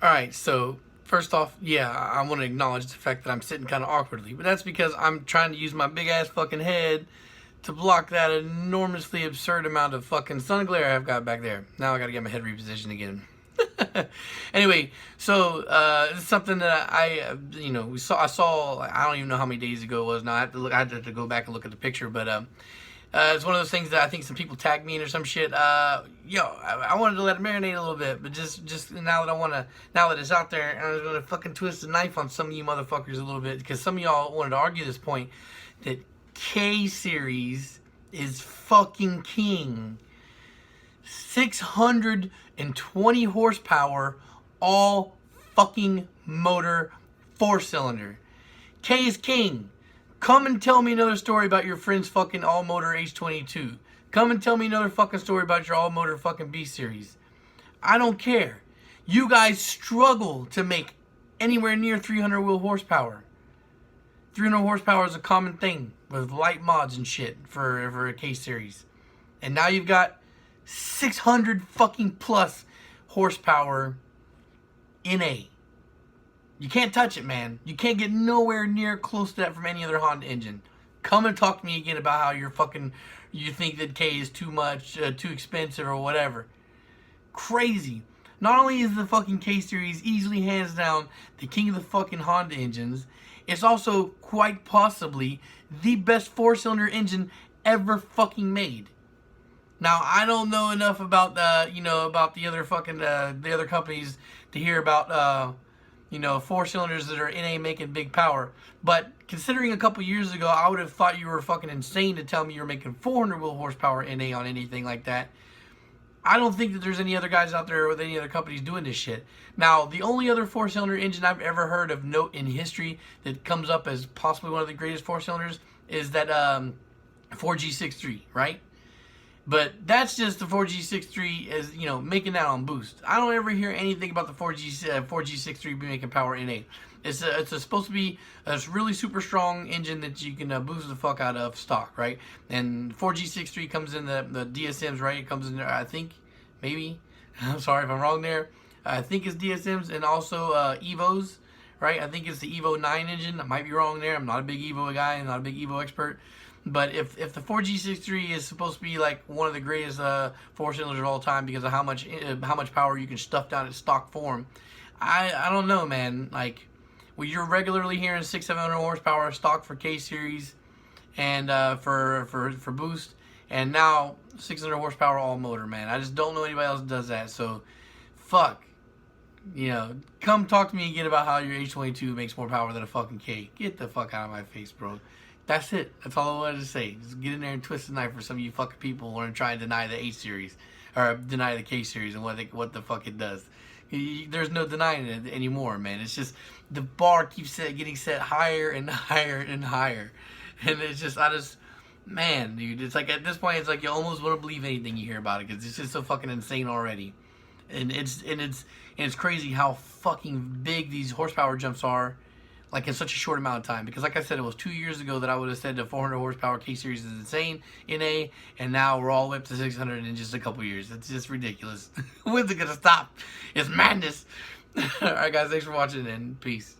Alright, so first off, yeah, I want to acknowledge the fact that I'm sitting kind of awkwardly, but that's because I'm trying to use my big ass fucking head to block that enormously absurd amount of fucking sun glare I've got back there. Now I gotta get my head repositioned again. Anyway, so it's something that I saw. I don't even know how many days ago it was. Now I had to go back and look at the picture, but it's one of those things that I think some people tagged me in or some shit. I wanted to let it marinate a little bit, but just now that it's out there, and I was gonna fucking twist the knife on some of you motherfuckers a little bit, because some of y'all wanted to argue this point that K series is fucking king. 620 horsepower, all fucking motor, 4-cylinder. K is king. Come and tell me another story about your friend's fucking all-motor H22. Come and tell me another fucking story about your all-motor fucking B series. I don't care. You guys struggle to make anywhere near 300 wheel horsepower. 300 horsepower is a common thing with light mods and shit for a K series. And now you've got 600 fucking plus horsepower NA. You can't touch it, man. You can't get nowhere near close to that from any other Honda engine. Come and talk to me again about how you think that K is too much, too expensive or whatever. Crazy. Not only is the fucking K series easily hands down the king of the fucking Honda engines, it's also quite possibly the best 4-cylinder engine ever fucking made. Now, I don't know enough about about the other fucking the other companies to hear about 4-cylinders that are NA making big power. But considering a couple years ago, I would have thought you were fucking insane to tell me you were making 400 wheel horsepower NA on anything like that. I don't think that there's any other guys out there with any other companies doing this shit. Now, the only other 4-cylinder engine I've ever heard of note in history that comes up as possibly one of the greatest 4-cylinders is that 4G63, right? But that's just the 4G63 as, making that on boost. I don't ever hear anything about the 4G63 be making power NA. It's supposed to be a really super strong engine that you can boost the fuck out of stock, right? And 4G63 comes in the DSMs, right? It comes in there, I think, maybe. I'm sorry if I'm wrong there. I think it's DSMs and also Evos, right? I think it's the Evo 9 engine. I might be wrong there. I'm not a big Evo guy. I'm not a big Evo expert. But if the 4G63 is supposed to be like one of the greatest 4-cylinders of all time because of how much power you can stuff down at stock form, I don't know, man. Like, well, you're regularly hearing 600-700 horsepower stock for K series and for boost, and now 600 horsepower all motor, man. I just don't know anybody else that does that. So, fuck. Come talk to me again about how your H22 makes more power than a fucking K. Get the fuck out of my face, bro. That's it. That's all I wanted to say. Just get in there and twist the knife for some of you fucking people who want to try and deny the H series or deny the K series and what the fuck it does. There's no denying it anymore, man. It's just the bar keeps getting set higher and higher and higher, and man, dude. It's like at this point, it's like you almost want to believe anything you hear about it because it's just so fucking insane already, and it's crazy how fucking big these horsepower jumps are. Like in such a short amount of time. Because like I said, it was 2 years ago that I would have said the 400 horsepower K-Series is insane, NA, and now we're all the way up to 600 in just a couple years. It's just ridiculous. When's it going to stop? It's madness. Alright guys, thanks for watching and peace.